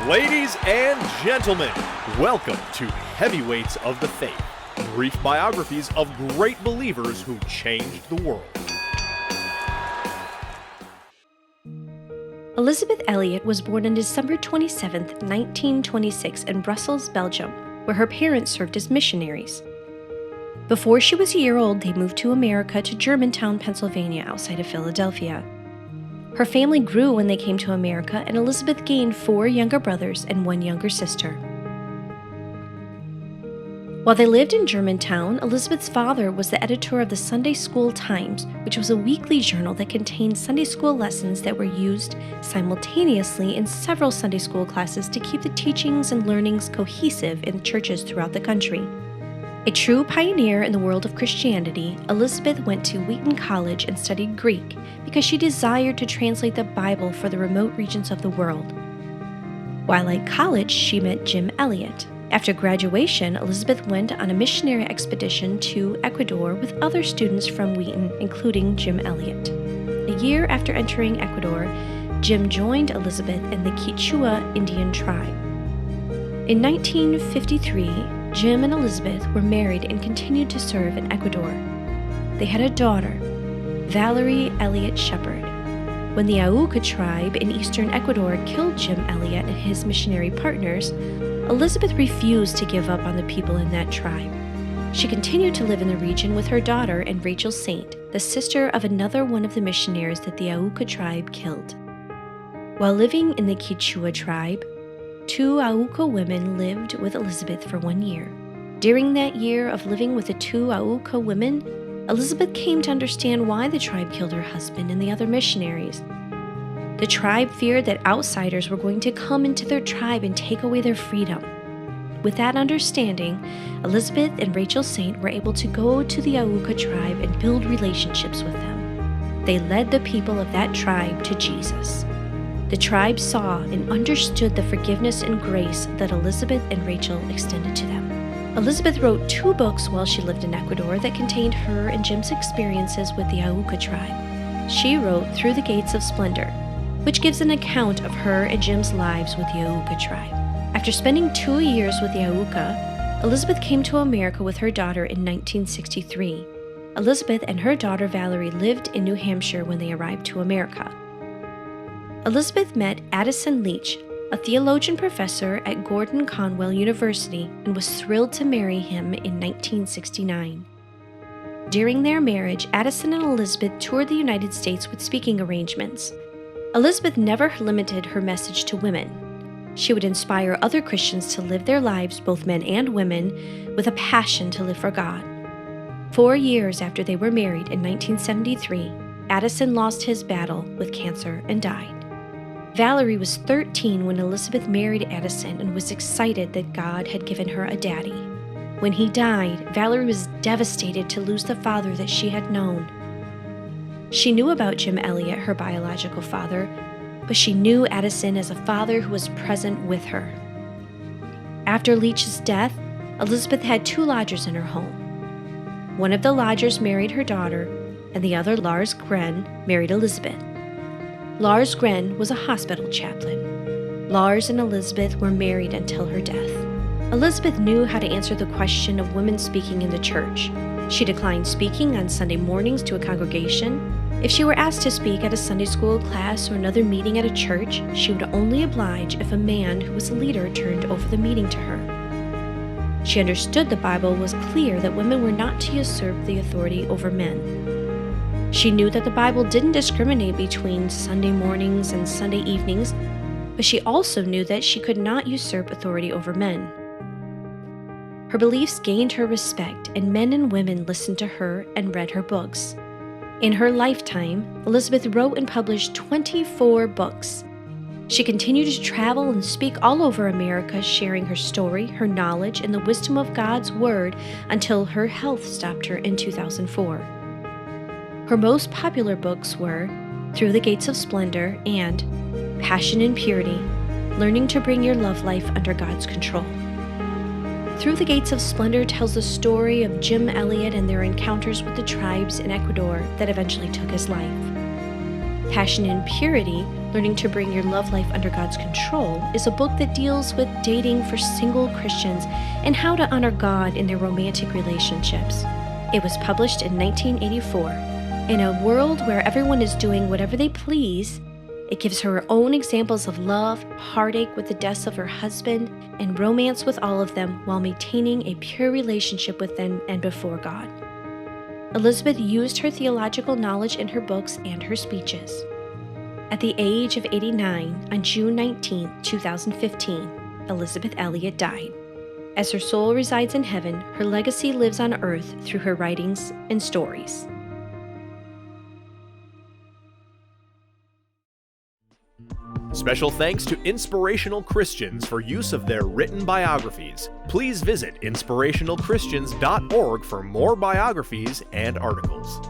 Ladies and gentlemen, welcome to Heavyweights of the Faith, brief biographies of great believers who changed the world. Elisabeth Elliot was born on December 27, 1926 in Brussels, Belgium, where her parents served as missionaries. Before she was a year old, they moved to America to Germantown, Pennsylvania, outside of Philadelphia. Her family grew when they came to America, and Elisabeth gained 4 younger brothers and 1 younger sister. While they lived in Germantown, Elisabeth's father was the editor of the Sunday School Times, which was a weekly journal that contained Sunday school lessons that were used simultaneously in several Sunday school classes to keep the teachings and learnings cohesive in churches throughout the country. A true pioneer in the world of Christianity, Elisabeth went to Wheaton College and studied Greek because she desired to translate the Bible for the remote regions of the world. While at college, she met Jim Elliot. After graduation, Elisabeth went on a missionary expedition to Ecuador with other students from Wheaton, including Jim Elliot. A year after entering Ecuador, Jim joined Elisabeth in the Quichua Indian tribe. In 1953, Jim and Elisabeth were married and continued to serve in Ecuador. They had a daughter, Valerie Elliot Shepherd. When the Auca tribe in eastern Ecuador killed Jim Elliot and his missionary partners, Elisabeth refused to give up on the people in that tribe. She continued to live in the region with her daughter and Rachel Saint, the sister of another one of the missionaries that the Auca tribe killed. While living in the Quichua tribe, 2 Auca women lived with Elisabeth for 1 year. During that year of living with the 2 Auca women, Elisabeth came to understand why the tribe killed her husband and the other missionaries. The tribe feared that outsiders were going to come into their tribe and take away their freedom. With that understanding, Elisabeth and Rachel Saint were able to go to the Auca tribe and build relationships with them. They led the people of that tribe to Jesus. The tribe saw and understood the forgiveness and grace that Elisabeth and Rachel extended to them. Elisabeth wrote 2 books while she lived in Ecuador that contained her and Jim's experiences with the Auca tribe. She wrote Through the Gates of Splendor, which gives an account of her and Jim's lives with the Auca tribe. After spending 2 years with the Auca, Elisabeth came to America with her daughter in 1963. Elisabeth and her daughter Valerie lived in New Hampshire when they arrived to America. Elisabeth met Addison Leach, a theologian professor at Gordon Conwell University, and was thrilled to marry him in 1969. During their marriage, Addison and Elisabeth toured the United States with speaking arrangements. Elisabeth never limited her message to women. She would inspire other Christians to live their lives, both men and women, with a passion to live for God. 4 years after they were married in 1973, Addison lost his battle with cancer and died. Valerie was 13 when Elisabeth married Addison and was excited that God had given her a daddy. When he died, Valerie was devastated to lose the father that she had known. She knew about Jim Elliot, her biological father, but she knew Addison as a father who was present with her. After Leach's death, Elisabeth had 2 lodgers in her home. One of the lodgers married her daughter, and the other, Lars Gren, married Elisabeth. Lars Gren was a hospital chaplain. Lars and Elisabeth were married until her death. Elisabeth knew how to answer the question of women speaking in the church. She declined speaking on Sunday mornings to a congregation. If she were asked to speak at a Sunday school class or another meeting at a church, she would only oblige if a man who was a leader turned over the meeting to her. She understood the Bible was clear that women were not to usurp the authority over men. She knew that the Bible didn't discriminate between Sunday mornings and Sunday evenings, but she also knew that she could not usurp authority over men. Her beliefs gained her respect, and men and women listened to her and read her books. In her lifetime, Elisabeth wrote and published 24 books. She continued to travel and speak all over America, sharing her story, her knowledge, and the wisdom of God's Word until her health stopped her in 2004. Her most popular books were Through the Gates of Splendor and Passion and Purity, Learning to Bring Your Love Life Under God's Control. Through the Gates of Splendor tells the story of Jim Elliot and their encounters with the tribes in Ecuador that eventually took his life. Passion and Purity, Learning to Bring Your Love Life Under God's Control, is a book that deals with dating for single Christians and how to honor God in their romantic relationships. It was published in 1984. In a world where everyone is doing whatever they please, it gives her own examples of love, heartache with the deaths of her husband, and romance with all of them while maintaining a pure relationship with them and before God. Elizabeth used her theological knowledge in her books and her speeches. At the age of 89, on June 19, 2015, Elisabeth Elliot died. As her soul resides in heaven, her legacy lives on earth through her writings and stories. Special thanks to Inspirational Christians for use of their written biographies. Please visit inspirationalchristians.org for more biographies and articles.